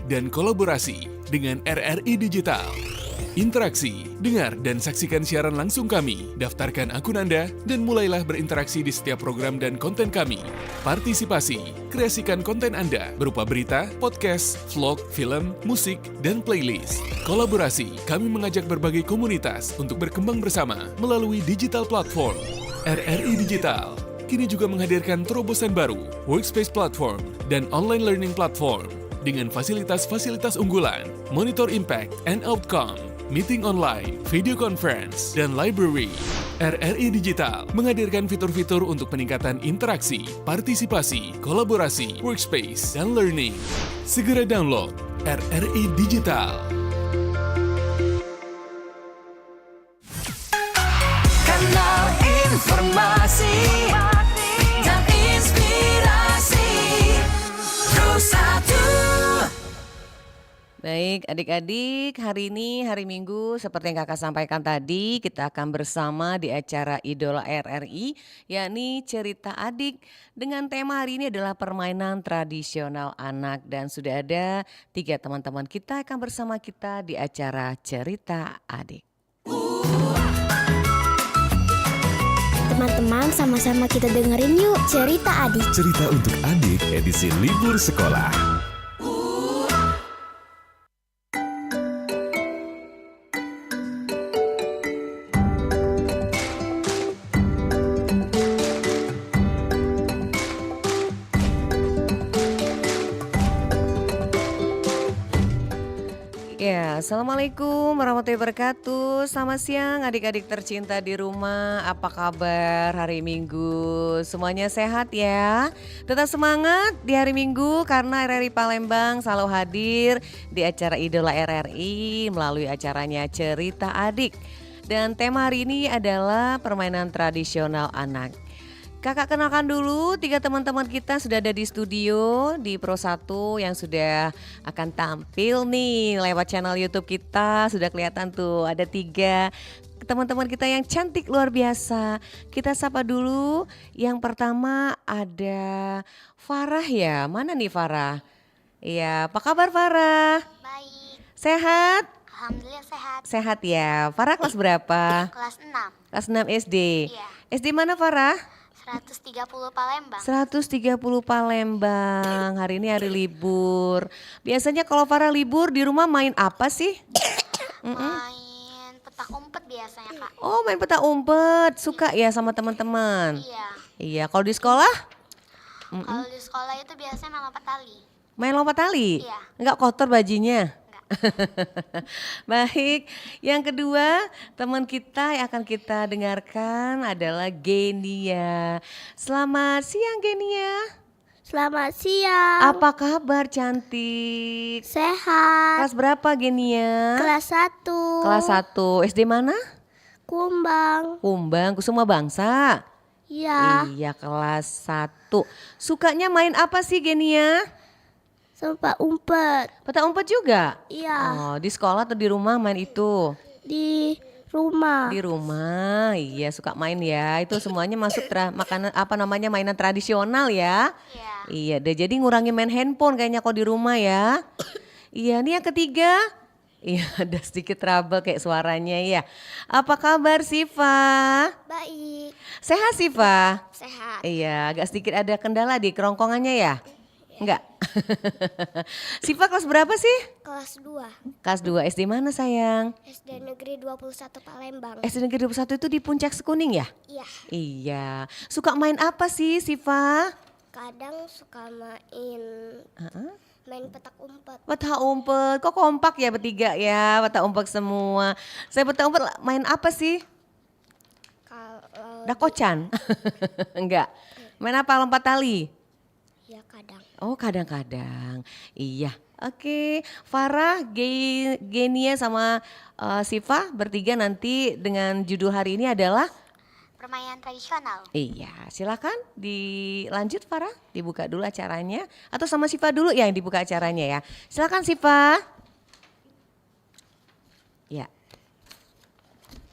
dan kolaborasi dengan RRI Digital. Interaksi, dengar dan saksikan siaran langsung kami, daftarkan akun Anda, dan mulailah berinteraksi di setiap program dan konten kami. Partisipasi, kreasikan konten Anda berupa berita, podcast, vlog, film, musik, dan playlist. Kolaborasi, kami mengajak berbagai komunitas untuk berkembang bersama melalui digital platform. RRI Digital kini juga menghadirkan terobosan baru, workspace platform, dan online learning platform dengan fasilitas-fasilitas unggulan, monitor impact and outcome, meeting online, video conference, dan library. RRI Digital menghadirkan fitur-fitur untuk peningkatan interaksi, partisipasi, kolaborasi, workspace, dan learning. Segera download RRI Digital. Kanal informasi dan inspirasi Terus Satu. Baik adik-adik, hari ini hari Minggu seperti yang kakak sampaikan tadi, kita akan bersama di acara Idola RRI, yakni Cerita Adik. Dengan tema hari ini adalah permainan tradisional anak, dan sudah ada 3 teman-teman kita akan bersama kita di acara Cerita Adik. Teman-teman, sama-sama kita dengerin yuk Cerita Adik. Cerita untuk adik edisi libur sekolah. Ya, Assalamualaikum warahmatullahi wabarakatuh. Selamat siang adik-adik tercinta di rumah. Apa kabar hari Minggu? Semuanya sehat ya? Tetap semangat di hari Minggu karena RRI Palembang selalu hadir di acara Idola RRI melalui acaranya Cerita Adik. Dan tema hari ini adalah permainan tradisional anak. Kakak kenalkan dulu 3 teman-teman kita sudah ada di studio di Pro 1 yang sudah akan tampil nih lewat channel YouTube kita. Sudah kelihatan tuh ada 3 teman-teman kita yang cantik luar biasa. Kita sapa dulu. Yang pertama ada Farah ya. Mana nih Farah? Iya, apa kabar Farah? Baik, Sehat? alhamdulillah sehat. Sehat ya. Farah kelas berapa? Kelas 6, Kelas 6 SD. Iya. SD mana Farah? 130 Palembang. 130 Palembang. Hari ini hari libur. Biasanya kalau Farah libur di rumah main apa sih? Main petak umpet biasanya kak. Oh, main petak umpet. Suka ya sama teman-teman? Iya. Iya, kalau di sekolah Kalau di sekolah itu biasanya main lompat tali. main lompat tali? Iya. Enggak kotor bajunya? Enggak. Baik, yang kedua teman kita yang akan kita dengarkan adalah Genia. Selamat siang Genia. Selamat siang. Apa kabar cantik? Sehat. Kelas berapa Genia? Kelas 1. Kelas 1. SD mana? Kumbang. Kumbang, Kusuma Bangsa. Iya. Iya, kelas 1. Sukanya main apa sih Genia? Sempat umpet. Petak umpet juga? Iya. Oh, di sekolah atau di rumah main itu? Di rumah. Di rumah, iya suka main ya. Itu semuanya masuk makanan apa namanya mainan tradisional ya. Iya. Iya, deh jadi ngurangi main handphone kayaknya kalau di rumah ya. Iya, nih yang ketiga. Iya, ada sedikit trouble kayak suaranya ya. Apa kabar Siva? Baik. Sehat Siva? Sehat. Iya, agak sedikit ada kendala di kerongkongannya ya? Enggak. Siva kelas berapa sih? Kelas 2. Kelas 2 SD mana sayang? SD Negeri 21 Palembang. SD Negeri 21 itu di Puncak Sekuning ya? Iya. Iya. Suka main apa sih Siva? Kadang suka main petak umpet. Petak umpet. Kok kompak ya bertiga ya? Petak umpet semua. Saya petak umpet main apa sih? Kalau Dakocan? Enggak. Main apa? Lompat tali? ya kadang. Oh kadang-kadang. Iya. Oke. Farah, Genia sama Siva bertiga nanti dengan judul hari ini adalah Permainan tradisional. Iya, silakan dilanjut Farah, dibuka dulu acaranya atau sama Siva dulu ya yang dibuka acaranya ya. Silakan Siva. Ya.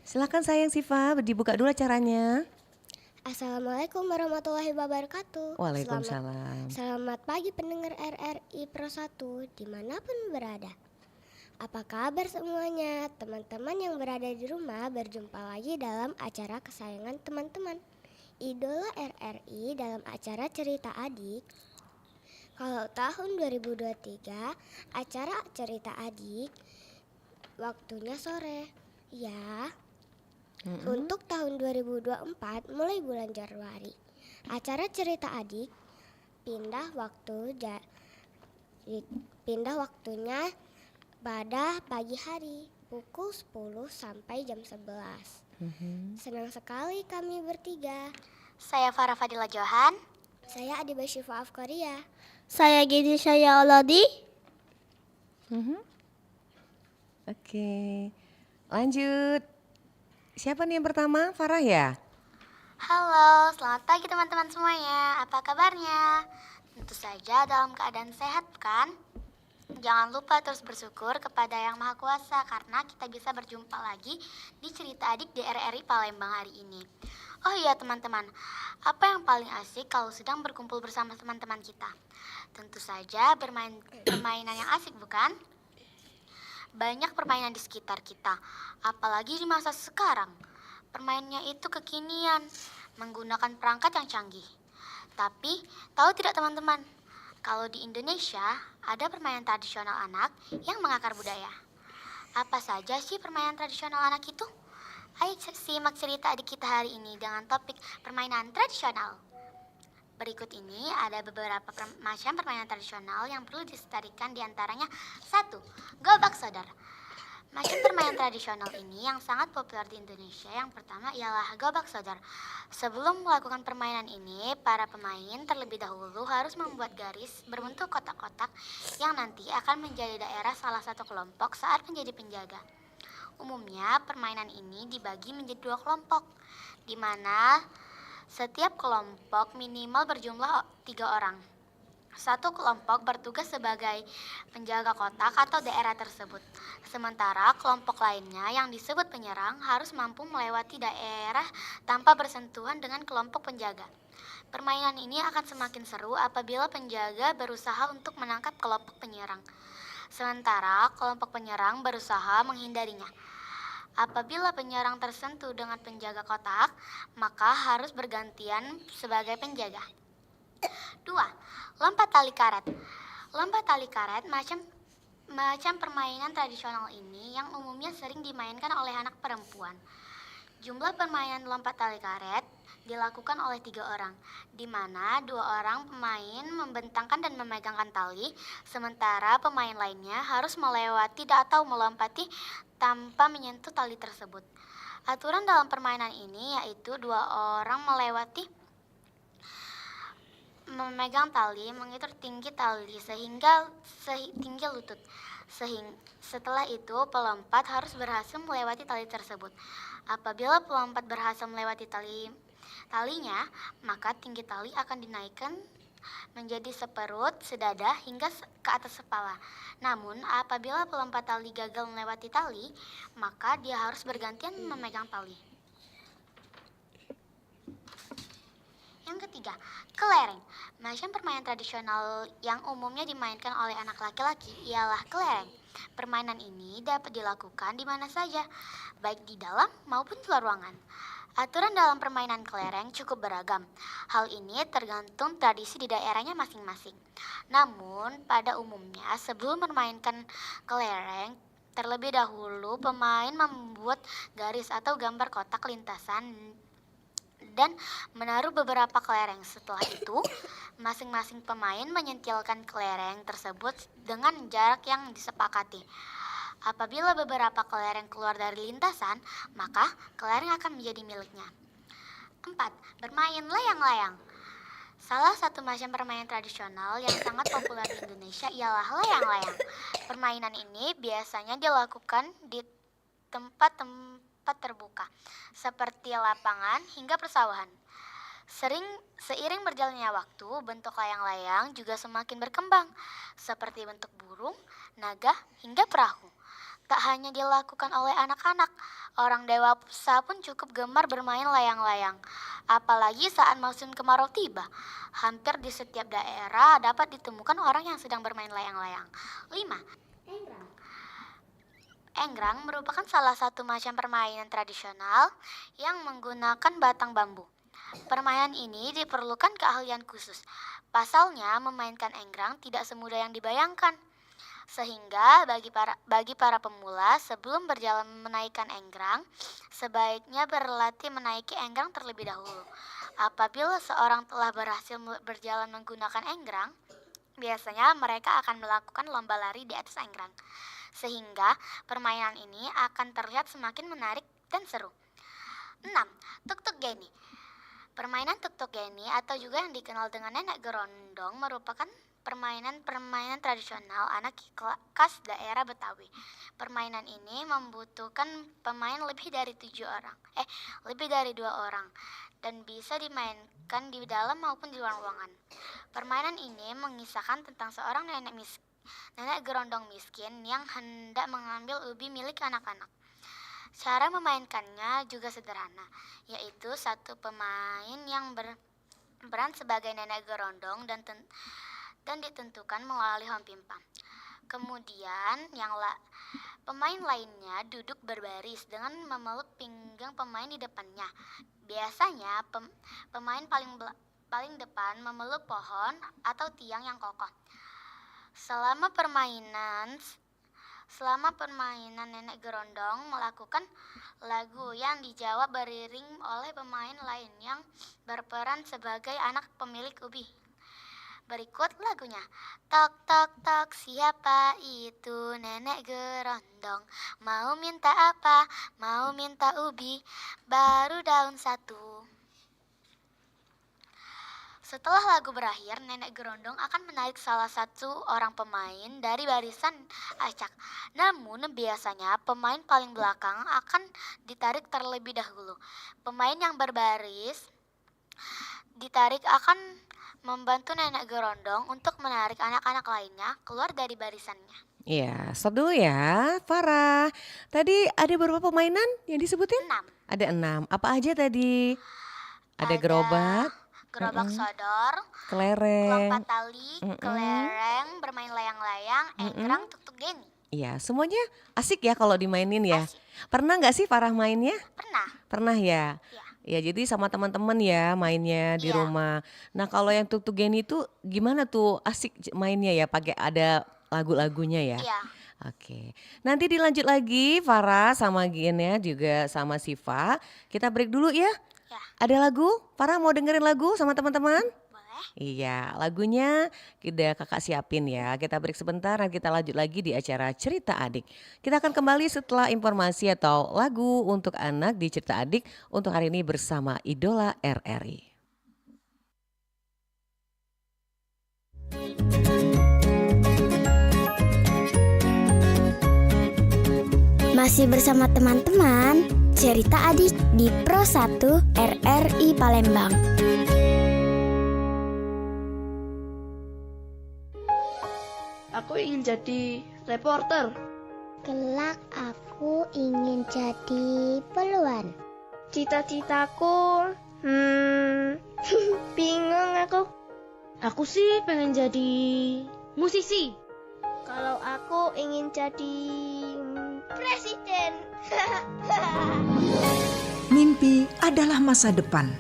Silakan sayang Siva, dibuka dulu acaranya. Assalamualaikum warahmatullahi wabarakatuh. Waalaikumsalam. Selamat pagi pendengar RRI Pro 1 dimanapun berada. Apa kabar semuanya? Teman-teman yang berada di rumah, berjumpa lagi dalam acara kesayangan teman-teman, Idola RRI dalam acara Cerita Adik. Kalau tahun 2023, acara Cerita Adik waktunya sore. Ya, untuk tahun 2024 mulai bulan Januari, acara Cerita Adik pindah waktunya pada pagi hari pukul 10 sampai jam 11. Senang sekali kami bertiga. Saya Farah Fadila Johan. Saya Adiba Syifa Afkaria. Saya Gidi Syaya Olodi. Oke, lanjut. Siapa nih yang pertama? Farah ya? Halo, selamat pagi teman-teman semuanya. Apa kabarnya? Tentu saja dalam keadaan sehat kan? Jangan lupa terus bersyukur kepada Yang Maha Kuasa karena kita bisa berjumpa lagi di Cerita Adik di RRI Palembang hari ini. Oh iya teman-teman, apa yang paling asik kalau sedang berkumpul bersama teman-teman kita? Tentu saja bermain permainan yang asik bukan? Banyak permainan di sekitar kita, apalagi di masa sekarang. Permainannya itu kekinian, menggunakan perangkat yang canggih. Tapi, tahu tidak teman-teman, kalau di Indonesia ada permainan tradisional anak yang mengakar budaya. Apa saja sih permainan tradisional anak itu? Ayo simak cerita adik kita hari ini dengan topik permainan tradisional. Berikut ini ada beberapa macam permainan tradisional yang perlu dilestarikan, diantaranya 1. Gobak sodor. Macam permainan tradisional ini yang sangat populer di Indonesia yang pertama ialah gobak sodor. Sebelum melakukan permainan ini, para pemain terlebih dahulu harus membuat garis berbentuk kotak-kotak yang nanti akan menjadi daerah salah satu kelompok saat menjadi penjaga. Umumnya permainan ini dibagi menjadi 2 kelompok, di mana setiap kelompok minimal berjumlah 3 orang. Satu kelompok bertugas sebagai penjaga kotak atau daerah tersebut. Sementara kelompok lainnya yang disebut penyerang harus mampu melewati daerah tanpa bersentuhan dengan kelompok penjaga. Permainan ini akan semakin seru apabila penjaga berusaha untuk menangkap kelompok penyerang, sementara kelompok penyerang berusaha menghindarinya. Apabila penyerang tersentuh dengan penjaga kotak, maka harus bergantian sebagai penjaga. 2. Lompat tali karet. Lompat tali karet macam permainan tradisional ini yang umumnya sering dimainkan oleh anak perempuan. Jumlah permainan lompat tali karet dilakukan oleh 3 orang, di mana 2 orang pemain membentangkan dan memegangkan tali, sementara pemain lainnya harus melewati atau melompati tanpa menyentuh tali tersebut. Aturan dalam permainan ini yaitu 2 orang memegang tali, mengikat tinggi tali sehingga setinggi lutut. Setelah itu pelompat harus berhasil melewati tali tersebut. Apabila pelompat berhasil melewati talinya, maka tinggi tali akan dinaikkan menjadi seperut, sedada hingga ke atas kepala. Namun apabila pelompat tali gagal melewati tali, maka dia harus bergantian memegang tali. Yang ketiga, kelereng. Macam permainan tradisional yang umumnya dimainkan oleh anak laki-laki ialah kelereng. Permainan ini dapat dilakukan di mana saja, baik di dalam maupun di luar ruangan. Aturan dalam permainan kelereng cukup beragam. Hal ini tergantung tradisi di daerahnya masing-masing. Namun, pada umumnya sebelum memainkan kelereng, terlebih dahulu pemain membuat garis atau gambar kotak lintasan dan menaruh beberapa kelereng. Setelah itu, masing-masing pemain menyentilkan kelereng tersebut dengan jarak yang disepakati. Apabila beberapa kelereng keluar dari lintasan, maka kelereng akan menjadi miliknya. 4. Bermain layang-layang. Salah satu macam permainan tradisional yang sangat populer di Indonesia ialah layang-layang. Permainan ini biasanya dilakukan di tempat-tempat terbuka, seperti lapangan hingga persawahan. Seiring berjalannya waktu, bentuk layang-layang juga semakin berkembang, seperti bentuk burung, naga, hingga perahu. tak hanya dilakukan oleh anak-anak, orang dewasa pun cukup gemar bermain layang-layang. Apalagi saat musim kemarau tiba, hampir di setiap daerah dapat ditemukan orang yang sedang bermain layang-layang. 5. Enggrang merupakan salah satu macam permainan tradisional yang menggunakan batang bambu. Permainan ini diperlukan keahlian khusus. Pasalnya, memainkan enggrang tidak semudah yang dibayangkan. Sehingga bagi para pemula sebelum berjalan menaikkan enggrang, sebaiknya berlatih menaiki enggrang terlebih dahulu. Apabila seorang telah berhasil berjalan menggunakan enggrang, biasanya mereka akan melakukan lomba lari di atas enggrang. Sehingga permainan ini akan terlihat semakin menarik dan seru. 6. Tuk-tuk geni. Permainan tuk-tuk geni atau juga yang dikenal dengan nenek gerondong merupakan permainan tradisional anak khas daerah Betawi. Permainan ini membutuhkan pemain lebih dari 2 orang dan bisa dimainkan di dalam maupun di luar ruangan. Permainan ini mengisahkan tentang seorang nenek gerondong miskin yang hendak mengambil ubi milik anak-anak. Cara memainkannya juga sederhana, yaitu satu pemain yang berperan sebagai nenek gerondong dan ditentukan melalui hom pimpam. Kemudian pemain lainnya duduk berbaris dengan memeluk pinggang pemain di depannya. Biasanya pemain paling depan memeluk pohon atau tiang yang kokoh. Selama permainan nenek gerondong melakukan lagu yang dijawab beriring oleh pemain lain yang berperan sebagai anak pemilik ubi. Berikut lagunya. Tok tok tok, siapa itu nenek gerondong? Mau minta apa? Mau minta ubi, baru daun 1. Setelah lagu berakhir, nenek gerondong akan menarik salah satu orang pemain dari barisan acak. Namun biasanya pemain paling belakang akan ditarik terlebih dahulu. Pemain yang berbaris ditarik akan membantu nenek gerondong untuk menarik anak-anak lainnya keluar dari barisannya. Ya, seru ya Farah. Tadi ada berapa permainan yang disebutin? 6. Ada 6. Apa aja tadi? Ada gerobak, Gerobak sodor, kelereng. lompat tali, kelereng, bermain layang-layang, enggrang, tuk-tuk geni. Iya, semuanya asik ya kalau dimainin ya. Asik. Pernah nggak sih Farah mainnya? Pernah? Pernah ya? Ya. Ya, jadi sama teman-teman ya mainnya di Iya. rumah. Nah, kalau yang tuk-tuk geni itu gimana tuh asik mainnya ya? Pakai ada lagu-lagunya ya? Iya. Oke, nanti dilanjut lagi Farah sama Giennya juga sama Siva. Kita break dulu ya. Ya. Ada lagu? Farah mau dengerin lagu sama teman-teman? Boleh? Iya, lagunya kita kakak siapin ya. Kita break sebentar dan kita lanjut lagi di acara Cerita Adik. Kita akan kembali setelah informasi atau lagu untuk anak di Cerita Adik untuk hari ini bersama Idola RRI. Masih bersama teman-teman Cerita Adik di Pro 1 RRI Palembang. Aku ingin jadi reporter. Kelak aku ingin jadi peluan. Cita-citaku, bingung aku. Aku sih pengen jadi musisi. Kalau aku ingin jadi presiden. Mimpi adalah masa depan.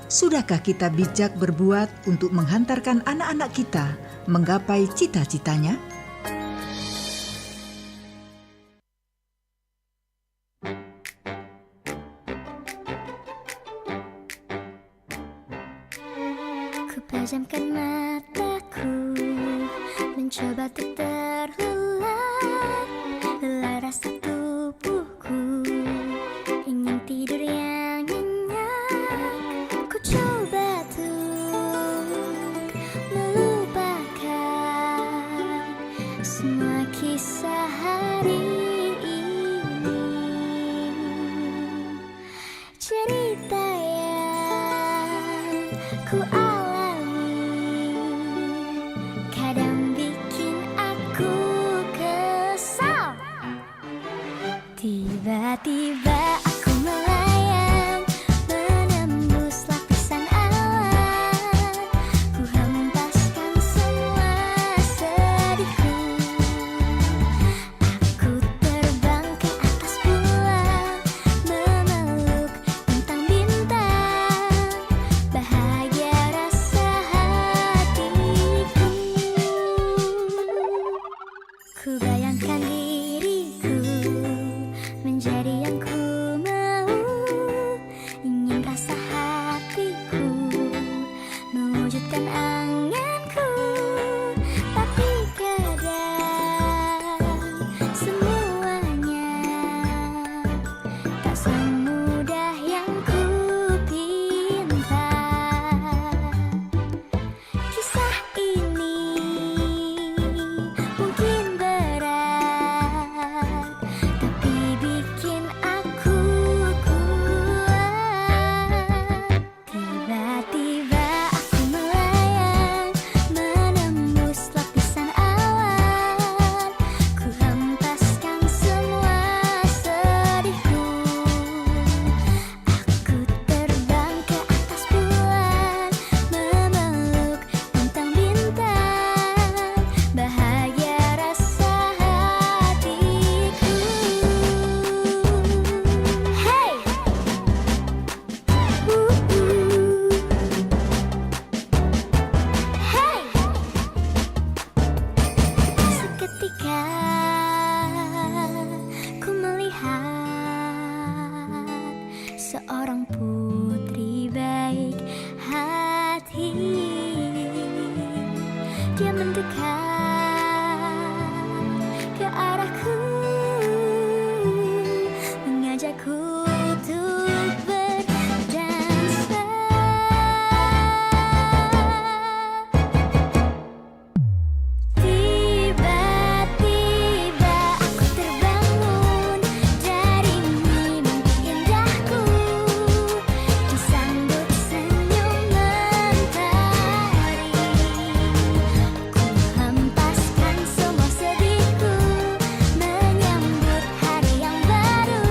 Sudahkah kita bijak berbuat untuk menghantarkan anak-anak kita menggapai cita-citanya? Ku pejamkan mataku, mencoba untuk terlelap. Lelah rasa tubuhku, ingin tidur yang nyenyak. Ku coba untuk melupakan semua kisah hari ini. Cerita yang ku alami kadang bikin aku kesal. Tiba-tiba aku melayang, menembus lapisan awan. Ku hempaskan semua sedihku. Aku terbang ke atas bulan, memeluk bintang-bintang. Bahagia rasa hatiku. Ku bayangkan diriku menjadi yang ku mau, ingin rasa hatiku mewujudkan anganku. Tapi kadang semuanya tak semudah yang ku pinta. Kisah ini mungkin berat, tapi bikin aku kuat. Tiba-tiba aku melayang, menembus lapisan awan. Ku hempaskan semua sedihku. Aku terbang ke atas bulan, memeluk bintang-bintang. Bahagia rasa hatiku. Hey, hey. Seketika ku melihat seorang putri baik hati. Dia mendekat ke arahku, mengajakku untuk berdansa. Tiba-tiba aku terbangun dari mimpi indahku, disambut senyum mentari. Ku hempaskan semua sedihku, menyambut hari yang baru.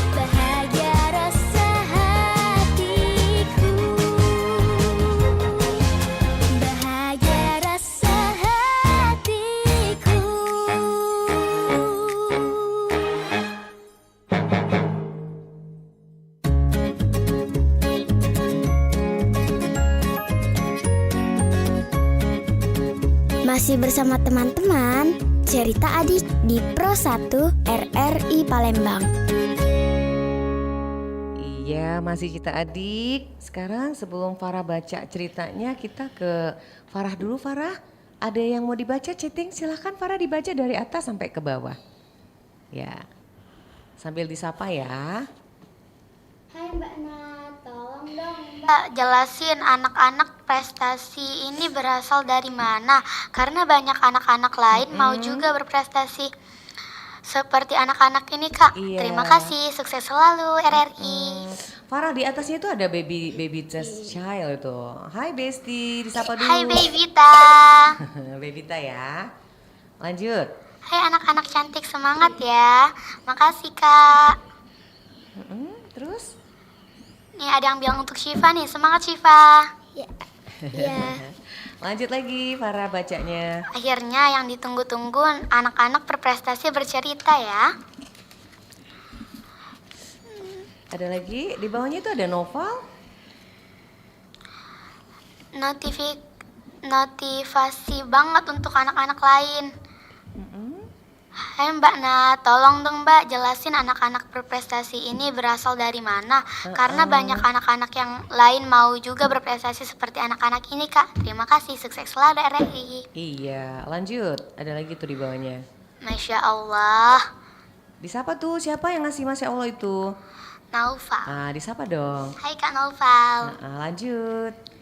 Bahagia rasa hatiku. Bahagia rasa hatiku. Masih bersama teman-teman, cerita adik di Pro 1 RRI Palembang. Iya, masih kita adik. Sekarang sebelum Farah baca ceritanya, kita ke Farah dulu. Farah, ada yang mau dibaca chatting? Silahkan Farah dibaca dari atas sampai ke bawah. Ya, sambil disapa ya. Hai Mbak Nat, tolong dong Mbak, jelasin anak-anak prestasi ini berasal dari mana? Karena banyak anak-anak lain mau juga berprestasi seperti anak-anak ini, Kak. Iya. Terima kasih, sukses selalu RRI. Farah, di atasnya itu ada baby test child itu. Hai Besti, disapa dulu. Hai Babyta. Babyta ya. Lanjut. Hai anak-anak cantik, semangat ya. Makasih, Kak. Terus? Nih ada yang bilang untuk Syifa nih, semangat Syifa. Ya, Lanjut lagi Farah bacanya. Akhirnya yang ditunggu-tunggu anak-anak berprestasi bercerita ya. Ada lagi, di bawahnya itu ada novel. Motivasi banget untuk anak-anak lain. Hai Mbak Nat, tolong dong Mbak jelasin anak-anak berprestasi ini berasal dari mana. Karena banyak anak-anak yang lain mau juga berprestasi seperti anak-anak ini Kak. Terima kasih, sukses selalu RRI. Iya, lanjut. Ada lagi tuh di bawahnya. Masya Allah. Disapa tuh, siapa yang ngasih Masya Allah itu? Naufal. Disapa dong. Hai Kak Naufal. Lanjut.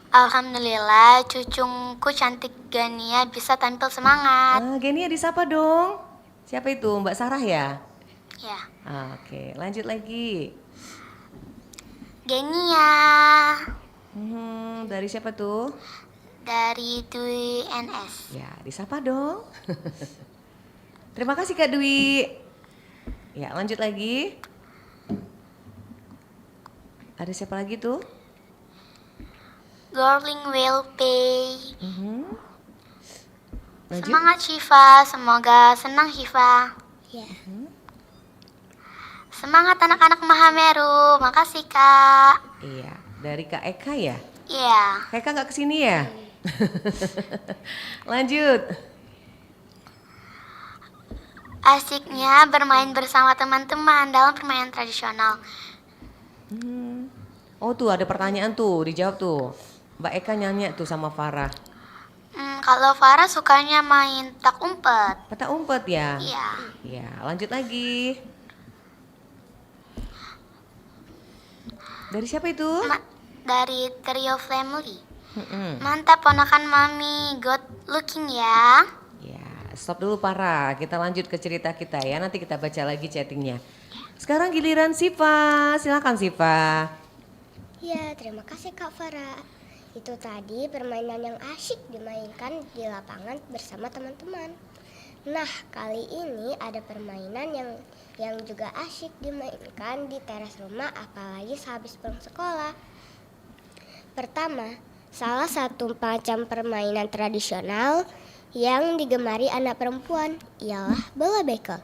Alhamdulillah cucungku cantik Gania bisa tampil semangat. Genia disapa dong. Siapa itu? Mbak Sarah ya? Ya. Oke, lanjut lagi. Genia. Dari siapa tuh? Dari Dwi NS. Ya, disapa dong. Terima kasih Kak Dwi. Ya, lanjut lagi. Ada siapa lagi tuh? Darling will pay. Lanjut. Semangat Syifa, semoga senang Syifa. Ya. Semangat anak-anak Mahameru, makasih Kak. Iya, dari Kak Eka ya? Iya. Kak Eka nggak kesini ya? Lanjut. Asiknya bermain bersama teman-teman dalam permainan tradisional. Oh tuh ada pertanyaan tuh, dijawab tuh. Mbak Eka nyanyi tuh sama Farah. Kalau Farah sukanya main tak umpet. Petak umpet ya? Iya. Ya, lanjut lagi. Dari siapa itu? Dari Trio Family. Mantap ponakan mami, good looking ya. Ya, stop dulu Farah. Kita lanjut ke cerita kita ya. Nanti kita baca lagi chattingnya. Sekarang giliran Siva. Silakan Siva. Ya, terima kasih Kak Farah. Itu tadi permainan yang asyik dimainkan di lapangan bersama teman-teman. Nah, kali ini ada permainan yang juga asyik dimainkan di teras rumah apalagi sehabis pulang sekolah. Pertama, salah satu macam permainan tradisional yang digemari anak perempuan ialah bola bekel.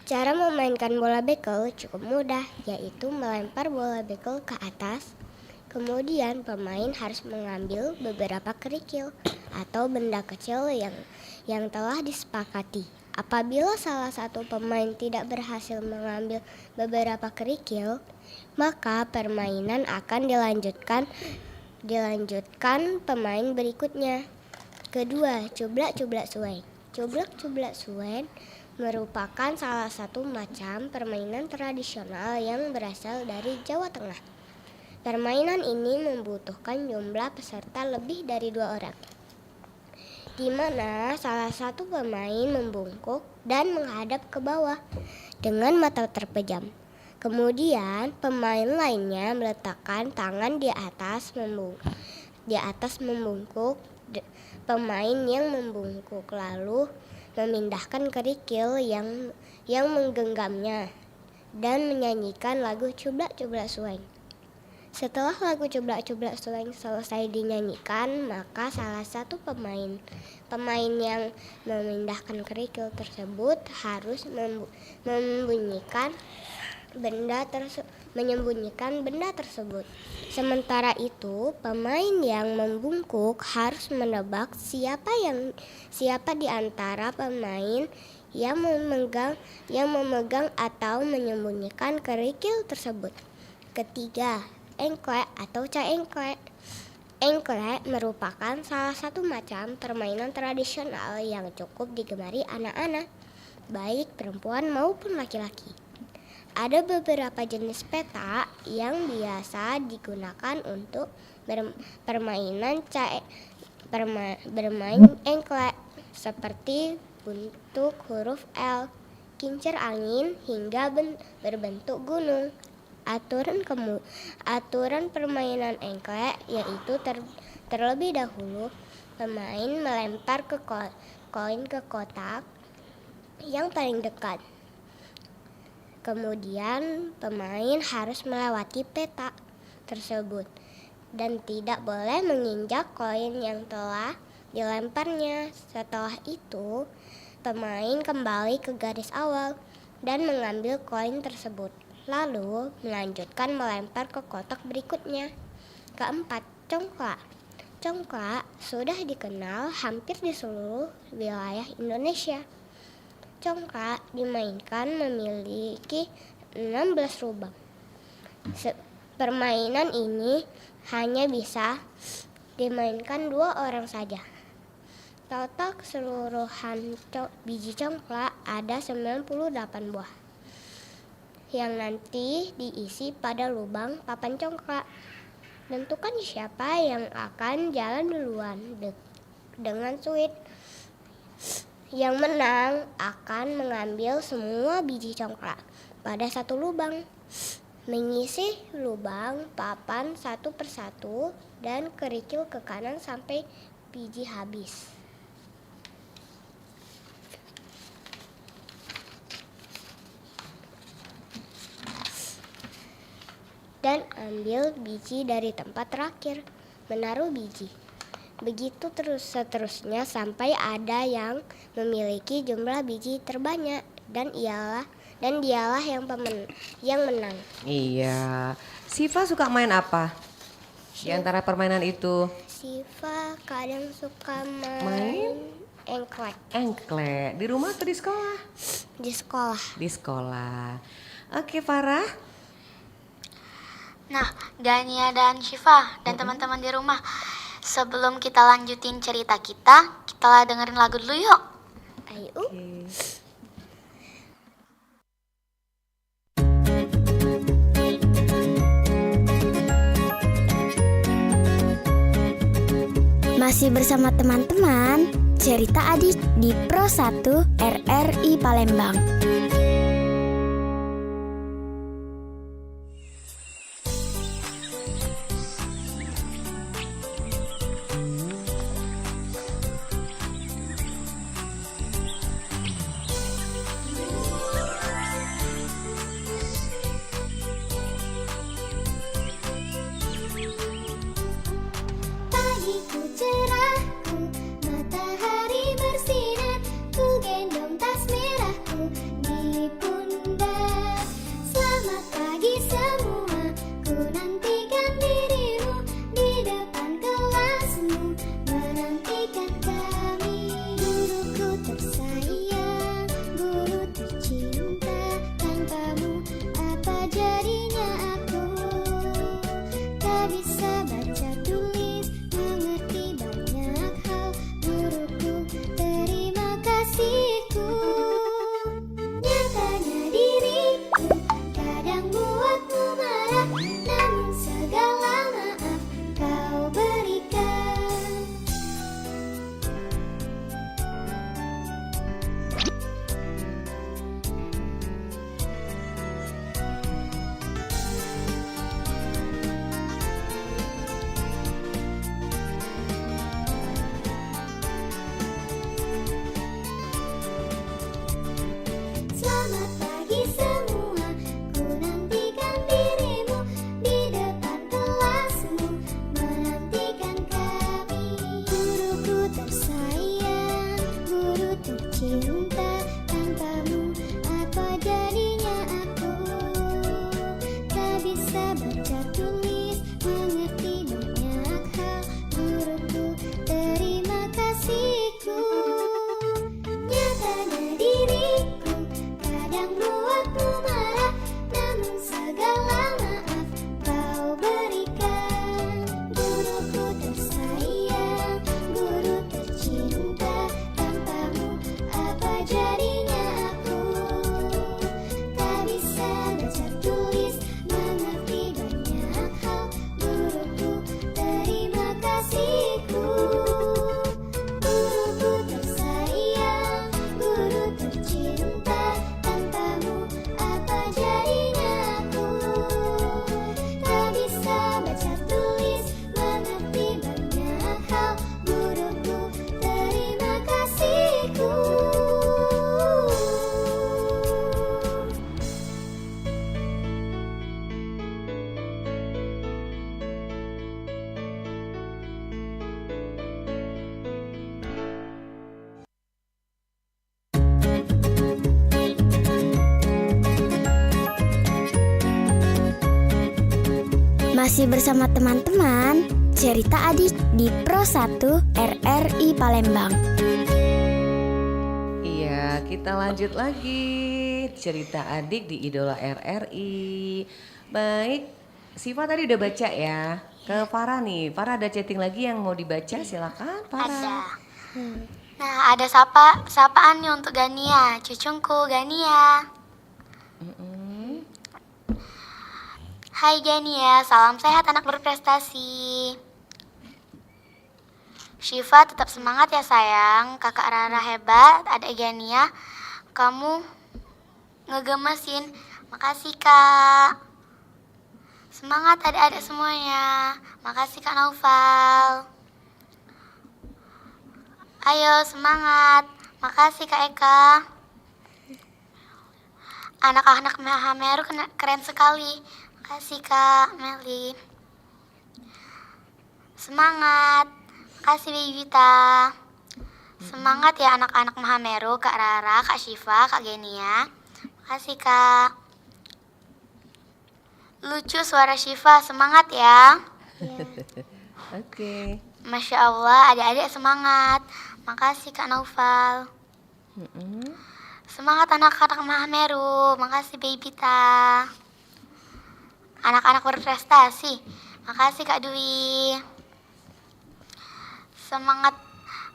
Cara memainkan bola bekel cukup mudah, yaitu melempar bola bekel ke atas. Kemudian pemain harus mengambil beberapa kerikil atau benda kecil yang telah disepakati. Apabila salah satu pemain tidak berhasil mengambil beberapa kerikil, maka permainan akan dilanjutkan pemain berikutnya. Kedua, cublak-cublak suwen. Cublak-cublak suwen merupakan salah satu macam permainan tradisional yang berasal dari Jawa Tengah. Permainan ini membutuhkan jumlah peserta lebih dari 2 orang, di mana salah satu pemain membungkuk dan menghadap ke bawah dengan mata terpejam. Kemudian pemain lainnya meletakkan tangan di atas membungkuk pemain yang membungkuk lalu memindahkan kerikil yang menggenggamnya dan menyanyikan lagu Cublak-Cublak Suweng. Setelah lagu Cublak-Cublak Suweng selesai dinyanyikan, maka salah satu pemain yang memindahkan kerikil tersebut harus menyembunyikan benda tersebut. Sementara itu, pemain yang membungkuk harus menebak siapa di antara pemain yang memegang atau menyembunyikan kerikil tersebut. Ketiga, engklek atau caengklek. Engklek merupakan salah satu macam permainan tradisional yang cukup digemari anak-anak, baik perempuan maupun laki-laki. Ada beberapa jenis peta yang biasa digunakan untuk bermain engklek, seperti bentuk huruf L, kincir angin, hingga berbentuk gunung. Aturan permainan engklek yaitu terlebih dahulu pemain melempar koin ke kotak yang paling dekat. Kemudian pemain harus melewati peta tersebut dan tidak boleh menginjak koin yang telah dilemparnya. Setelah itu, pemain kembali ke garis awal dan mengambil koin tersebut, lalu melanjutkan melempar ke kotak berikutnya. Keempat, congklak. Congklak sudah dikenal hampir di seluruh wilayah Indonesia. Congklak dimainkan memiliki 16 lubang. Permainan ini hanya bisa dimainkan 2 orang saja. Total keseluruhan biji congklak ada 98 buah yang nanti diisi pada lubang papan congklak. Tentukan siapa yang akan jalan duluan dengan suit. Yang menang akan mengambil semua biji congklak pada satu lubang, mengisi lubang papan satu persatu dan kerikil ke kanan sampai biji habis. dan ambil biji dari tempat terakhir, menaruh biji. Begitu terus seterusnya sampai ada yang memiliki jumlah biji terbanyak dan dialah yang menang. Iya. Siva suka main apa? Di antara permainan itu? Siva kadang suka Main? main engklek Engklek. Di rumah atau di sekolah? di sekolah. Di sekolah. Oke, Farah. Nah, Gania dan Syifa dan teman-teman di rumah, sebelum kita lanjutin cerita kita dengerin lagu dulu yuk. Ayo. Masih bersama teman-teman, cerita adik di Pro 1 RRI Palembang. Pagiku cerahku, matahari bersinar, ku gendong tas merahku di pundak. Selamat pagi semua, ku nantikan dirimu di depan kelasmu, menantikan kami. Guruku tersayang, guru tercinta, tanpamu apa jadinya aku? Tak bisa baca tulis, mengerti banyak hal, guruku terima kasihku. Nyatanya diriku kadang buatmu marah, namun segala maaf kau berikan. Selamat pagi semua, ku nantikan dirimu di depan kelasmu, menantikan kami. Guruku tersayang, guru tercinta, tanpamu apa jadinya aku? Tak bisa baca tulis, mengerti banyak hal, guruku terima kasihku. Nyatanya diriku kadang buatmu marah, namun segala maaf kau berikan. Guruku tersayang, guru tercinta, tanpamu apa jadinya aku? Tak bisa baca tulis, mengerti banyak hal, guruku terima kasihku. Guruku tersayang, guru tercinta, tanpamu apa jadinya aku? Tak bisa baca tulis, mengerti banyak hal, guruku terima kasihku. Masih bersama teman-teman, cerita adik di Pro 1 RRI Palembang. Iya, kita lanjut lagi cerita adik di Idola RRI. Baik, Siva tadi udah baca ya. Ke Farah nih, Farah ada chatting lagi yang mau dibaca, silakan Farah. Ada. Nah, ada sapaan nih untuk Gania, cucungku Gania. Hai Gania, salam sehat anak berprestasi. Syifa tetap semangat ya sayang, kakak Rara hebat, adik Gania, kamu ngegemesin. Makasih kak. Semangat adik-adik semuanya. Makasih kak Naufal. Ayo semangat. Makasih kak Eka. Anak-anak Mahameru keren sekali. Makasih Kak Meli. Semangat. Makasih Baby Vita. Semangat ya anak-anak Mahameru, Kak Rara, Kak Syifa, Kak Genia. Makasih Kak. Lucu suara Syifa, semangat ya. Oke. Masya Allah, adik-adik semangat. Makasih Kak Naufal. Semangat anak-anak Mahameru. Makasih Baby Vita. Anak-anak berprestasi. Makasih Kak Dwi. Semangat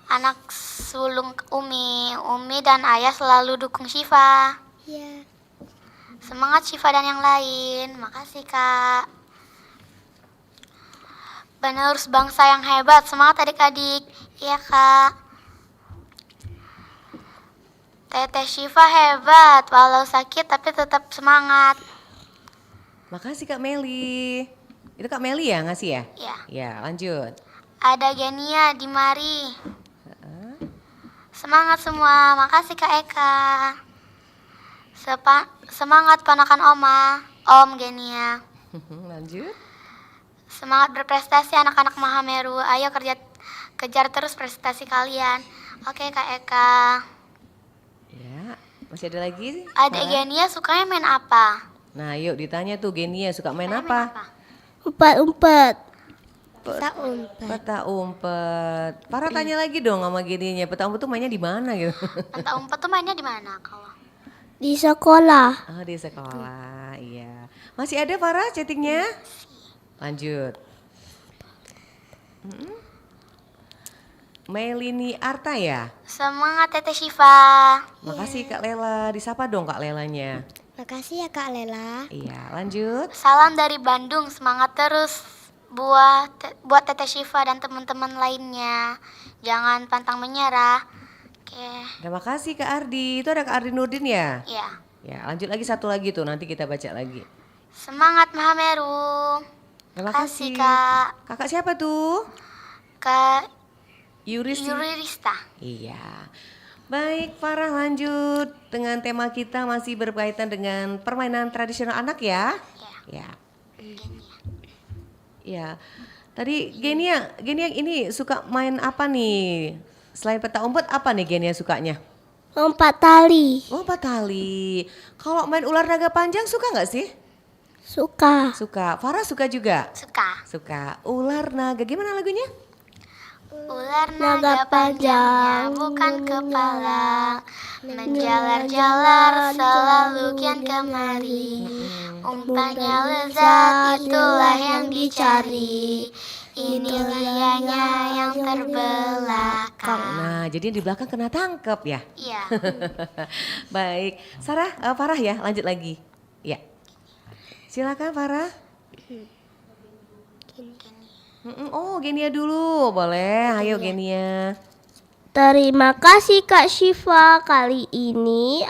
anak sulung Umi. Umi dan ayah selalu dukung Syifa. Ya. Semangat Syifa dan yang lain. Makasih Kak. Penerus bangsa yang hebat. Semangat adik-adik. Iya Kak. Teteh Syifa hebat. Walau sakit tapi tetap semangat. Makasih Kak Meli. Itu Kak Meli ya ngasih ya? Iya. Ya, lanjut. Ada Genia di mari. Semangat semua. Makasih Kak Eka. Semangat ponakan Oma. Om Genia. Lanjut. Semangat berprestasi anak-anak Mahameru. Ayo kejar terus prestasi kalian. Oke Kak Eka. Ya, masih ada lagi? Adik Farah? Genia sukanya main apa? Nah, yuk ditanya tuh Genia suka main apa? Umpet-umpet. Peta umpet. Peta umpet. Farah tanya lagi dong sama Genianya, peta umpet tuh mainnya di mana gitu? Peta umpet tuh mainnya di mana kalau? Di sekolah. Oh, di sekolah, iya. Masih ada Farah chattingnya? Lanjut. Melini Arta ya? Semangat Teteh Syifa. Makasih Kak Lela, disapa dong Kak Lelanya. Makasih ya Kak Lela. Iya, lanjut. Salam dari Bandung, semangat terus buat Teteh Syifa dan teman-teman lainnya. Jangan pantang menyerah. Oke. Terima kasih Kak Ardi. Itu ada Kak Ardi Nurdin ya? Ya. Ya, lanjut lagi satu lagi tuh, nanti kita baca lagi. Semangat Mahameru. Terima Kasih kasih. Kak. Kakak siapa tuh? Kak Yuris. Yuri Rista. Iya. Baik, Farah lanjut dengan tema kita masih berkaitan dengan permainan tradisional anak ya. Ya. Ya. Tadi Genia ini suka main apa nih? Selain peta umpet apa nih Genia sukanya? Lompat tali. Lompat tali. Kalau main ular naga panjang suka nggak sih? Suka. Suka. Farah suka juga? Suka. Suka. Ular naga gimana lagunya? Ular naga panjangnya bukan kepala, menjalar-jalar selalu kian kemari. Umpannya lezat itulah yang dicari, inilah ianya yang terbelakang. Nah, jadi yang di belakang kena tangkap ya? Iya. Baik, Farah ya, lanjut lagi. Ya, silakan Farah. Oh, Genia dulu, boleh. Ayo Genia. Terima kasih Kak Syifa. Kali ini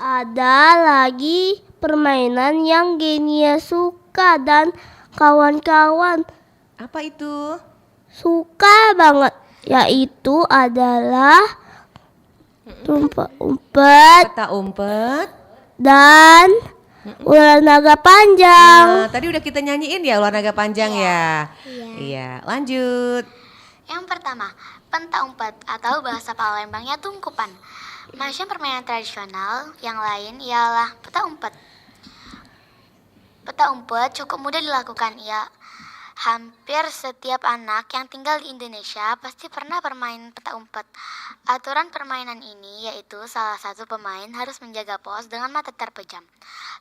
ada lagi permainan yang Genia suka dan kawan-kawan Apa itu? suka banget, yaitu adalah umpet-umpet Peta umpet. dan ular naga panjang. Nah, tadi udah kita nyanyiin ya ular naga panjang ya. Iya, lanjut. Yang pertama, penta umpet atau bahasa Palembangnya tungkupan. Macam permainan tradisional yang lain ialah peta umpet. Peta umpet cukup mudah dilakukan ya. Hampir setiap anak yang tinggal di Indonesia pasti pernah bermain peta umpet. Aturan permainan ini yaitu salah satu pemain harus menjaga pos dengan mata terpejam.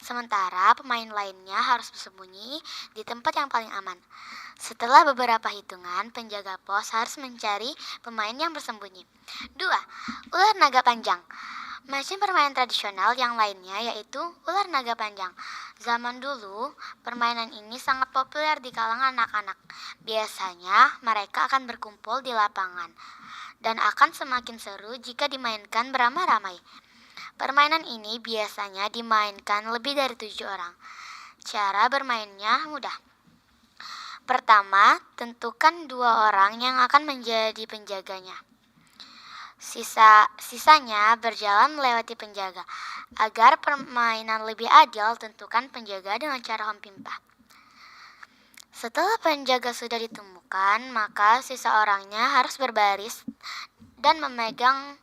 Sementara pemain lainnya harus bersembunyi di tempat yang paling aman. Setelah beberapa hitungan, penjaga pos harus mencari pemain yang bersembunyi. 2. Ular naga panjang. Macam permainan tradisional yang lainnya yaitu ular naga panjang. Zaman dulu, permainan ini sangat populer di kalangan anak-anak. Biasanya mereka akan berkumpul di lapangan dan akan semakin seru jika dimainkan beramai-ramai. Permainan ini biasanya dimainkan lebih dari 7 orang. Cara bermainnya mudah. Pertama, tentukan 2 orang yang akan menjadi penjaganya. Sisanya berjalan melewati penjaga. Agar permainan lebih adil, tentukan penjaga dengan cara memimpah. Setelah penjaga sudah ditemukan, maka sisa orangnya harus berbaris dan memegang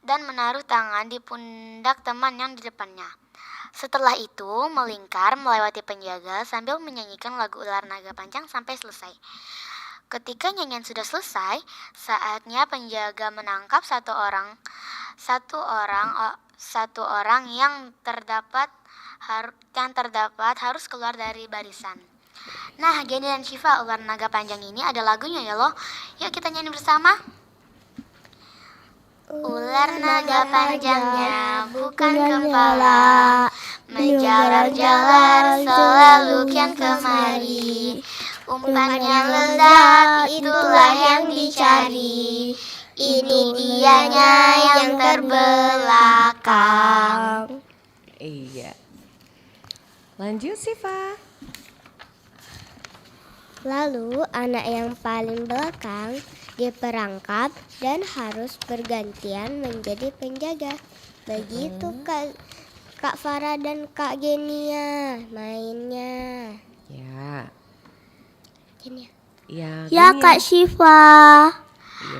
dan menaruh tangan di pundak teman yang di depannya. Setelah itu, melingkar melewati penjaga sambil menyanyikan lagu Ular Naga Panjang sampai selesai. Ketika nyanyian sudah selesai, saatnya penjaga menangkap satu orang yang terdapat harus keluar dari barisan. Nah, Geni dan Syifa, Ular Naga Panjang ini ada lagunya ya loh. Yuk kita nyanyi bersama. Ular naga panjangnya bukan kepala, menjalar-jalar selalu kian kemari. Umpannya lezat, itulah yang dicari. Ini dianya yang terbelakang. Iya. Lanjut Syifa. Lalu anak yang paling belakang diperangkap dan harus bergantian menjadi penjaga. Begitu Kak Farah dan Kak Genia mainnya. Ya. Genia. Ya, Ya Genia. Kak Syifa.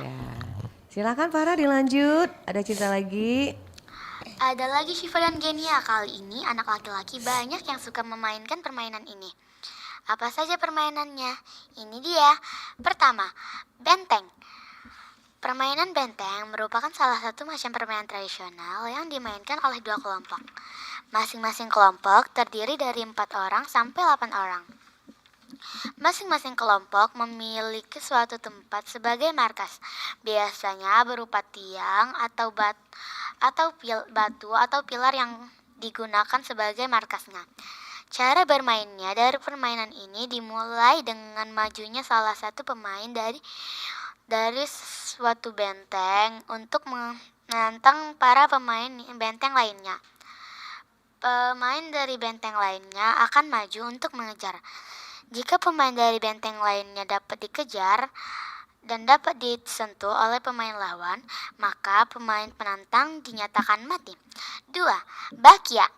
Ya. Silakan Farah dilanjut. Ada cerita lagi? Ada lagi Syifa dan Genia. Kali ini anak laki-laki banyak yang suka memainkan permainan ini. Apa saja permainannya? Ini dia. Pertama, benteng. Permainan benteng merupakan salah satu macam permainan tradisional yang dimainkan oleh dua kelompok. Masing-masing kelompok terdiri dari 4 orang sampai 8 orang. Masing-masing kelompok memiliki suatu tempat sebagai markas. Biasanya berupa tiang atau batu atau pilar yang digunakan sebagai markasnya. Cara bermainnya dari permainan ini dimulai dengan majunya salah satu pemain dari suatu benteng untuk menantang para pemain benteng lainnya. Pemain dari benteng lainnya akan maju untuk mengejar. Jika pemain dari benteng lainnya dapat dikejar dan dapat disentuh oleh pemain lawan, maka pemain penantang dinyatakan mati. 2. Bakia.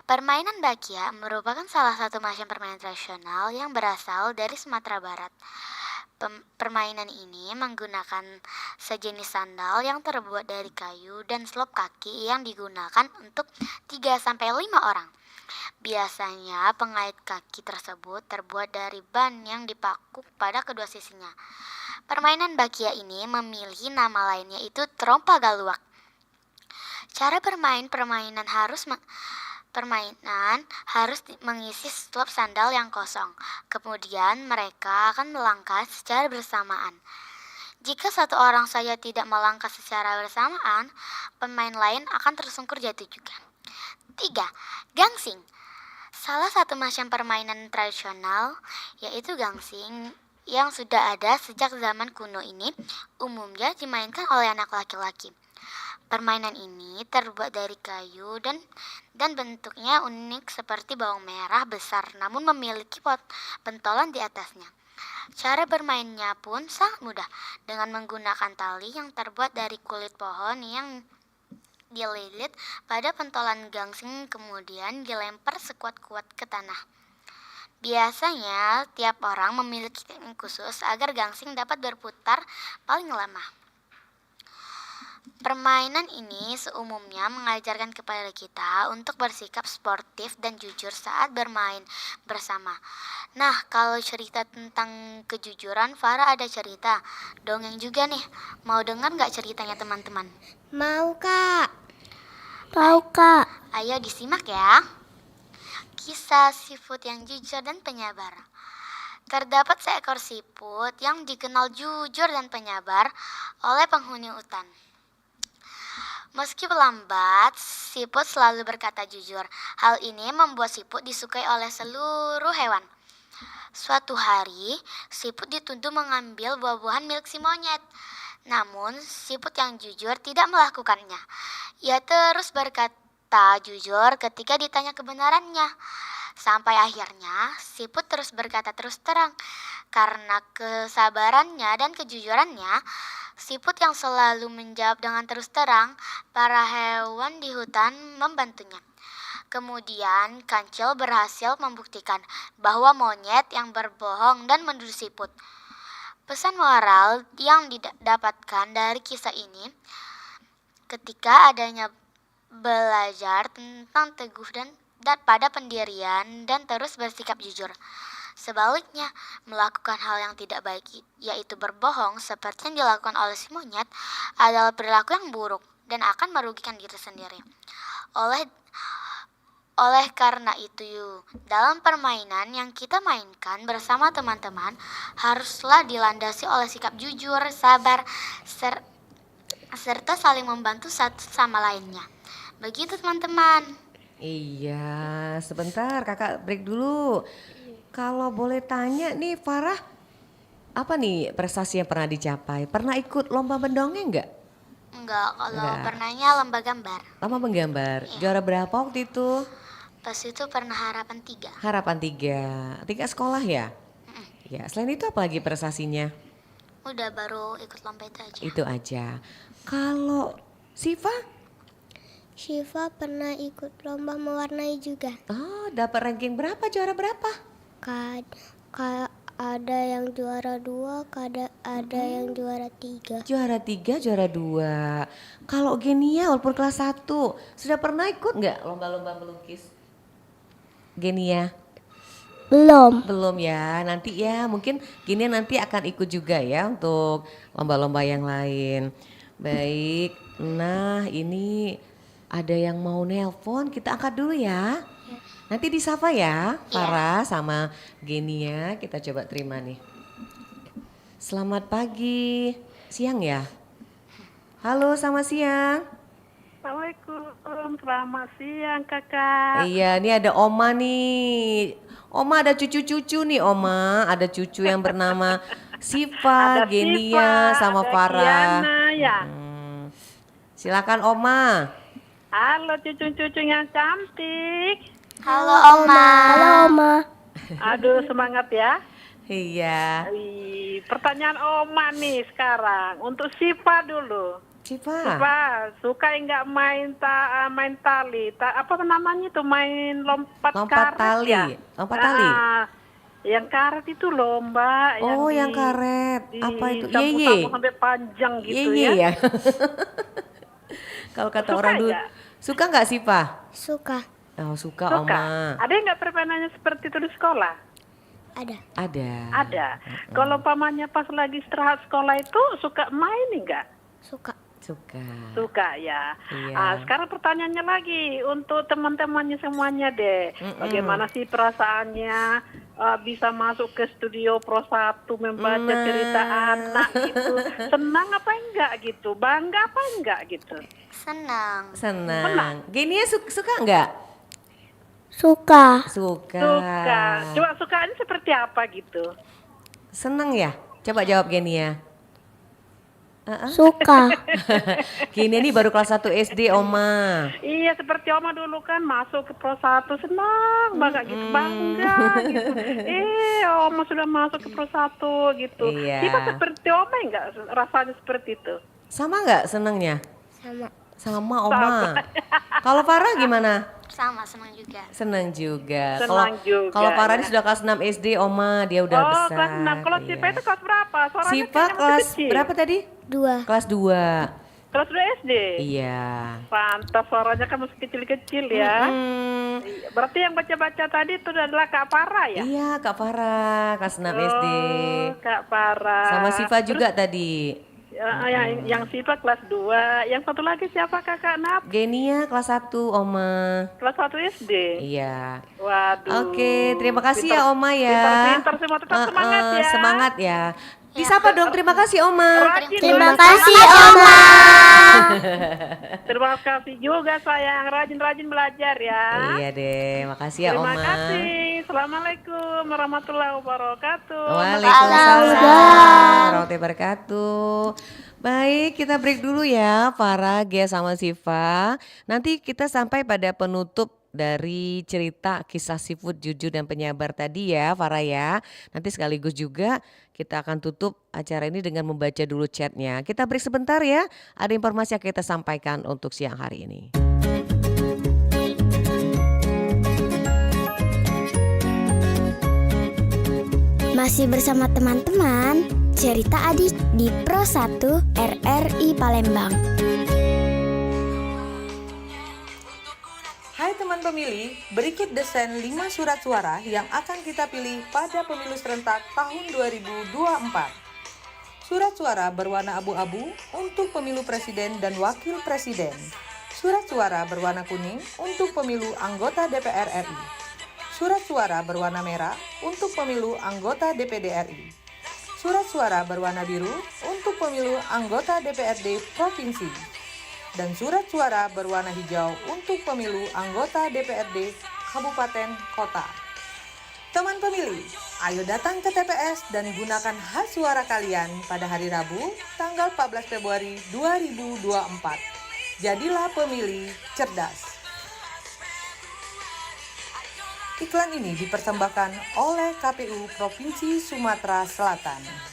Permainan bakia merupakan salah satu macam permainan tradisional yang berasal dari Sumatera Barat. Permainan ini menggunakan sejenis sandal yang terbuat dari kayu dan selop kaki yang digunakan untuk 3-5 orang. Biasanya pengait kaki tersebut terbuat dari ban yang dipaku pada kedua sisinya. Permainan bakia ini memiliki nama lainnya yaitu trompa galuak. Cara permainan harus mengisi selop sandal yang kosong. Kemudian mereka akan melangkah secara bersamaan. Jika satu orang saja tidak melangkah secara bersamaan, pemain lain akan tersungkur jatuh juga. 3. Gangsing. Salah satu macam permainan tradisional yaitu gangsing yang sudah ada sejak zaman kuno ini umumnya dimainkan oleh anak laki-laki. Permainan ini terbuat dari kayu dan bentuknya unik seperti bawang merah besar namun memiliki pentolan di atasnya. Cara bermainnya pun sangat mudah dengan menggunakan tali yang terbuat dari kulit pohon yang dililit pada pentolan gangsing kemudian dilempar sekuat-kuat ke tanah. Biasanya tiap orang memiliki teknik khusus agar gangsing dapat berputar paling lama. Permainan ini seumumnya mengajarkan kepada kita untuk bersikap sportif dan jujur saat bermain bersama. Nah, kalau cerita tentang kejujuran, Farah ada cerita dongeng juga nih. Mau dengar gak ceritanya teman-teman? Mau Kak. Mau Kak. Ayo disimak ya. Kisah siput yang jujur dan penyabar. Terdapat seekor siput yang dikenal jujur dan penyabar oleh penghuni hutan. Meski lambat, siput selalu berkata jujur. Hal ini membuat siput disukai oleh seluruh hewan. Suatu hari, siput dituduh mengambil buah-buahan milik si monyet. Namun, siput yang jujur tidak melakukannya. Ia terus berkata jujur ketika ditanya kebenarannya. Sampai akhirnya, siput terus berkata terus terang. Karena kesabarannya dan kejujurannya, Siput yang selalu menjawab dengan terus terang, para hewan di hutan membantunya. Kemudian Kancil berhasil membuktikan bahwa monyet yang berbohong dan menuduh siput. Pesan moral yang didapatkan dari kisah ini, ketika adanya belajar tentang teguh dan pada pendirian dan terus bersikap jujur. Sebaliknya, melakukan hal yang tidak baik, yaitu berbohong seperti yang dilakukan oleh si monyet, adalah perilaku yang buruk dan akan merugikan diri sendiri. Oleh karena itu, dalam permainan yang kita mainkan bersama teman-teman haruslah dilandasi oleh sikap jujur, sabar, serta saling membantu satu sama lainnya. Begitu teman-teman. Iya, sebentar kakak break dulu. Kalau boleh tanya nih Farah, apa nih prestasi yang pernah dicapai? Pernah ikut lomba mendongeng nggak? Enggak, kalau Enggak. pernahnya lomba gambar. Lomba menggambar. Iya. Juara berapa waktu itu? Pas itu pernah harapan 3. Harapan 3 sekolah ya? Ya, selain itu apa lagi prestasinya? Udah baru ikut lomba itu aja. Itu aja. Kalau Siva? Syifa pernah ikut lomba mewarnai juga. Oh, dapat ranking berapa? Juara berapa? Ada yang juara 2, ada yang juara 3. Juara 3, juara 2. Kalau Genia walaupun kelas 1, sudah pernah ikut nggak lomba-lomba melukis? Genia? Belum ya, nanti ya mungkin Genia nanti akan ikut juga ya untuk lomba-lomba yang lain. Baik, nah ini ada yang mau nelpon, kita angkat dulu ya. Nanti disapa ya, Farah sama Genia, kita coba terima nih. Selamat pagi, siang ya? Halo, selamat siang. Assalamualaikum, selamat siang kakak. Iya, ini ada Oma nih. Oma ada cucu-cucu nih Oma, ada cucu yang bernama Siva, Ada Genia, Siva, sama ada Farah. Kiana, ya. Silakan Oma. Halo cucu-cucu yang cantik. Halo Oma. Aduh semangat ya. Iya. Pertanyaan Oma nih sekarang untuk Siva dulu. Siva. Siva suka enggak main tali? Apa namanya itu main lompat karet tali. ya? Lompat tali. Yang karet itu lomba. Oh, yang karet. Apa itu? Sapu-sapu sampai panjang gitu ya. ya. Kalau kata Suka orang dulu, nggak? suka nggak Siva? Suka. Oh, suka Suka. Oma. Ada yang nggak permainannya seperti itu di sekolah? Ada. Ada. Kalau pamannya pas lagi istirahat sekolah itu suka main enggak? Suka. Suka ya. Iya. Sekarang pertanyaannya lagi untuk teman-temannya semuanya deh. Bagaimana sih perasaannya bisa masuk ke studio Pro 1 membaca cerita anak gitu? Senang apa enggak gitu? Bangga apa enggak gitu? Senang. Genia suka nggak? Suka. Suka. Coba sukaannya seperti apa gitu? Seneng ya? Coba jawab Genia. Suka. Genia ini baru kelas 1 SD Oma. Iya seperti Oma dulu kan masuk ke Pro 1 senang banget gitu, bangga gitu. Oma sudah masuk ke Pro 1 gitu. Iya. Kita seperti Oma enggak rasanya seperti itu? Sama nggak senengnya? Sama Oma. Sama. Kalau Farah gimana? Sama, senang juga. Senang juga. Senang juga, Kalau Farah ini ya. sudah kelas 6 SD Oma, dia udah besar. Kelas 6. Kalau Siva itu kelas berapa? Suaranya Siva kayaknya masih kelas kecil. berapa tadi? 2. Kelas 2. Kelas 2 SD? Iya. Pantas suaranya kan masih kecil-kecil ya. Berarti yang baca-baca tadi itu adalah Kak Farah ya? Iya, Kak Farah, kelas 6 SD. Kak Farah. Sama Siva juga tadi. Yang Siva kelas 2. Yang satu lagi siapa Kakak Nap? Genia kelas 1, Oma. Kelas 1 SD? Iya. Waduh. Oke, terima kasih ya Oma ya. Pintar semua, tetap semangat ya. Semangat ya. Disapa dong, terima kasih Oma. Terima kasih Oma. Terima kasih juga sayang, rajin-rajin belajar ya. Iya deh, makasih ya Terima Oma. kasih. Assalamualaikum warahmatullahi wabarakatuh. Waalaikumsalam warahmatullahi wabarakatuh. Baik, kita break dulu ya Farah, Gia sama Siva. Nanti kita sampai pada penutup dari cerita kisah seafood jujur dan penyabar tadi ya Farah ya. Nanti sekaligus juga kita akan tutup acara ini dengan membaca dulu chatnya. Kita break sebentar ya, ada informasi yang kita sampaikan untuk siang hari ini. Masih bersama teman-teman, cerita adik di Pro 1 RRI Palembang. Hai teman pemilih, berikut desain 5 surat suara yang akan kita pilih pada pemilu serentak tahun 2024. Surat suara berwarna abu-abu untuk pemilu presiden dan wakil presiden. Surat suara berwarna kuning untuk pemilu anggota DPR RI. Surat suara berwarna merah untuk pemilu anggota DPD RI. Surat suara berwarna biru untuk pemilu anggota DPRD Provinsi. Dan surat suara berwarna hijau untuk pemilu anggota DPRD Kabupaten Kota. Teman pemilih, ayo datang ke TPS dan gunakan hak suara kalian pada hari Rabu, tanggal 14 Februari 2024. Jadilah pemilih cerdas. Iklan ini dipersembahkan oleh KPU Provinsi Sumatera Selatan.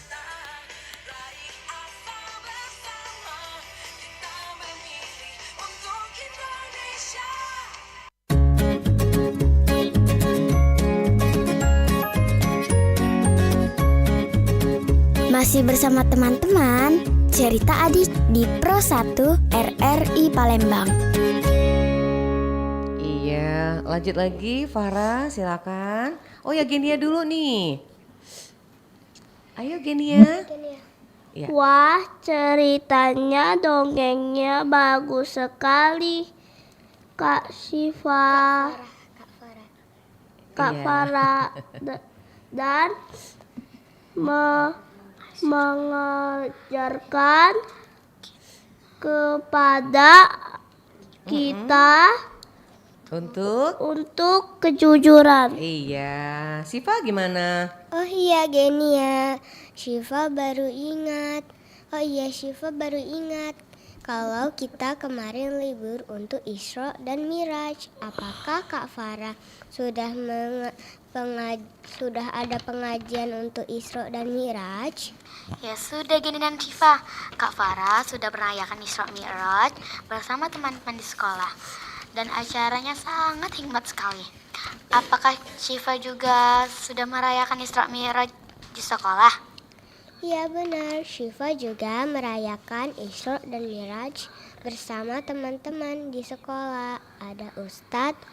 Masih bersama teman-teman, cerita adik di Pro 1 RRI Palembang. Iya, lanjut lagi Farah, silakan. Oh ya Genia dulu nih. Ayo Genia. Ya. Wah, ceritanya dongengnya bagus sekali, Kak Syifa. Kak Iya. Farah dan mengajarkan kepada kita untuk kejujuran. Iya, Syifa gimana? Oh iya Genia, Syifa baru ingat. Kalau kita kemarin libur untuk Isra dan Miraj. Apakah Kak Farah sudah ada pengajian untuk Isra dan Miraj? Ya sudah Gini dan Syifa, Kak Farah sudah merayakan Isra Mi'raj bersama teman-teman di sekolah. Dan acaranya sangat hikmat sekali. Apakah Syifa juga sudah merayakan Isra Mi'raj di sekolah? Ya benar, Syifa juga merayakan Isra dan Miraj bersama teman-teman di sekolah. Ada ustadz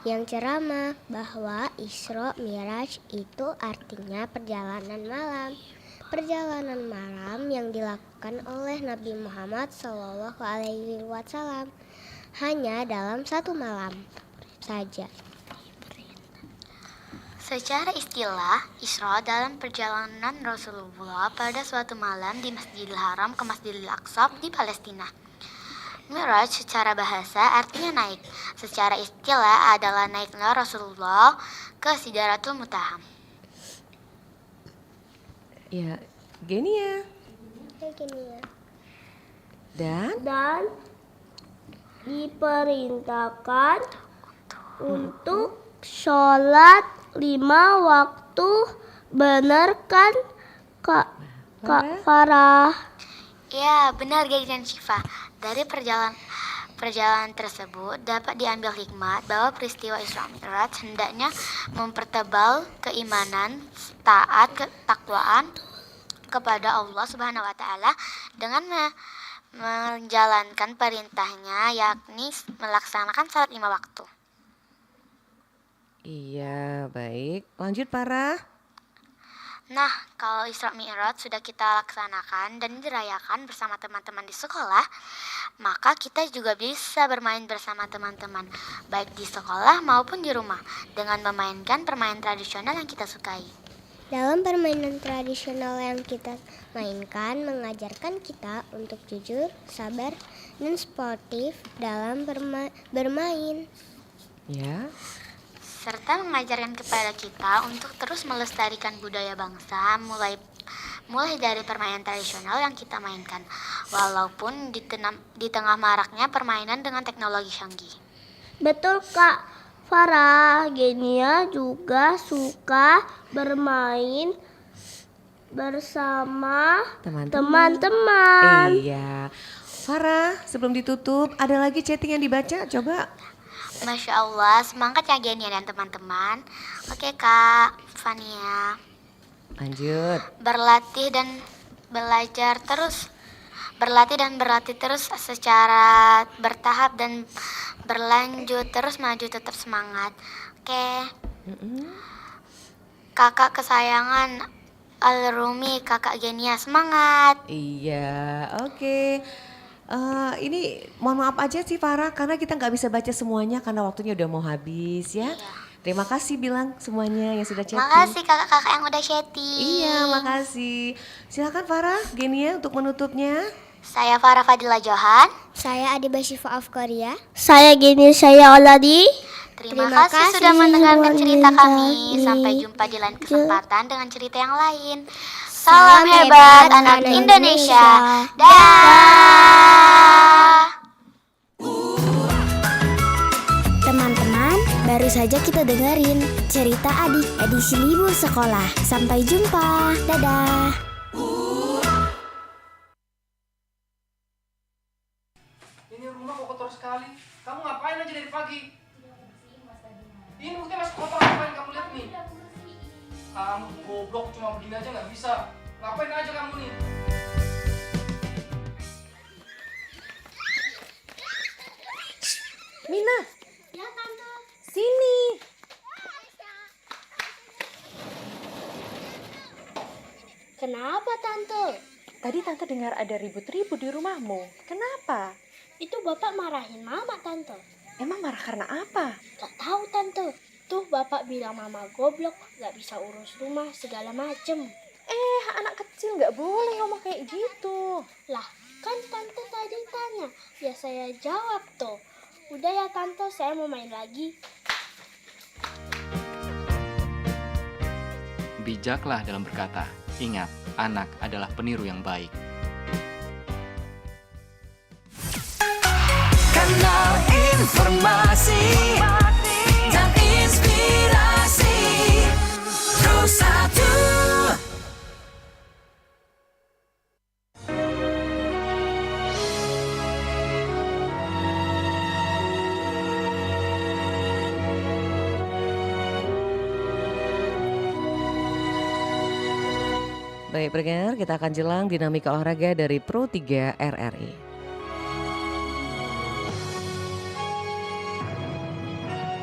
yang ceramah bahwa Isra Miraj itu artinya perjalanan malam. Perjalanan malam yang dilakukan oleh Nabi Muhammad SAW hanya dalam satu malam saja. Secara istilah, Isra dalam perjalanan Rasulullah pada suatu malam di Masjidil Haram ke Masjidil Aqsa di Palestina. Mi'raj secara bahasa artinya naik. Secara istilah adalah naiknya Rasulullah ke Sidratul Muntaha. Ya, Genia. Dan diperintahkan untuk sholat 5 waktu. Benar kan Kak Farah? Ya, benar Gadi dan Syifa. Dari perjalanan tersebut dapat diambil hikmat bahwa peristiwa Isra Mi'raj hendaknya mempertebal keimanan, taat, ketakwaan kepada Allah Subhanahu wa taala dengan menjalankan perintahnya, yakni melaksanakan salat 5 waktu. Iya, baik. Lanjut Farah. Nah, kalau Isra Mi'raj sudah kita laksanakan dan dirayakan bersama teman-teman di sekolah, maka kita juga bisa bermain bersama teman-teman, baik di sekolah maupun di rumah, dengan memainkan permainan tradisional yang kita sukai. Dalam permainan tradisional yang kita mainkan, mengajarkan kita untuk jujur, sabar, dan sportif dalam bermain. Ya. Serta mengajarkan kepada kita untuk terus melestarikan budaya bangsa, mulai dari permainan tradisional yang kita mainkan, walaupun di tengah maraknya permainan dengan teknologi canggih. Betul Kak Farah, Genia juga suka bermain bersama teman-teman. Iya. Farah, sebelum ditutup, ada lagi chatting yang dibaca? Coba. Masya Allah, semangat ya Genia dan teman-teman. Oke Kak Fania. Lanjut. Berlatih dan berlatih terus secara bertahap dan berlanjut terus maju tetap semangat. Oke. Kakak kesayangan Al-Rumi, Kakak Genia, semangat. Iya, oke. Ini mohon maaf aja sih Farah, karena kita nggak bisa baca semuanya karena waktunya udah mau habis ya. Terima kasih bilang semuanya yang sudah chatting. Makasih kakak-kakak yang udah chatting. Iya, makasih. Silakan Farah, Genia untuk menutupnya. Saya Farah Fadila Johan. Saya Adiba Syifa Afkoria. Saya Genia, saya Oladi. Terima kasih sudah mendengarkan cerita kami. Sampai jumpa di lain kesempatan dengan cerita yang lain. Salam hebat anak Indonesia. Dah. Teman-teman, baru saja kita dengerin cerita adik edisi libur sekolah. Sampai jumpa. Dadah. Ini rumah kok kotor sekali. Kamu ngapain aja dari pagi? Ini buktinya masih kotor, ngapain kamu lihat nih? Kamu goblok, cuma begini aja nggak bisa. Ngapain aja kamu nih? Mina. Ya Tante. Sini. Kenapa Tante? Tadi Tante dengar ada ribut-ribut di rumahmu. Kenapa? Itu Bapak marahin Mama Tante. Emang marah karena apa? Gak tahu Tante. Tuh Bapak bilang Mama goblok, gak bisa urus rumah segala macem. Anak kecil gak boleh ngomong kayak gitu. Lah, kan Tante tadi tanya. Ya saya jawab tuh. Udah ya Tante, saya mau main lagi. Bijaklah dalam berkata. Ingat, anak adalah peniru yang baik. Kanal informasi dan inspirasi Terus Satu. Baik pendengar, kita akan jelang dinamika olahraga dari Pro 3 RRI.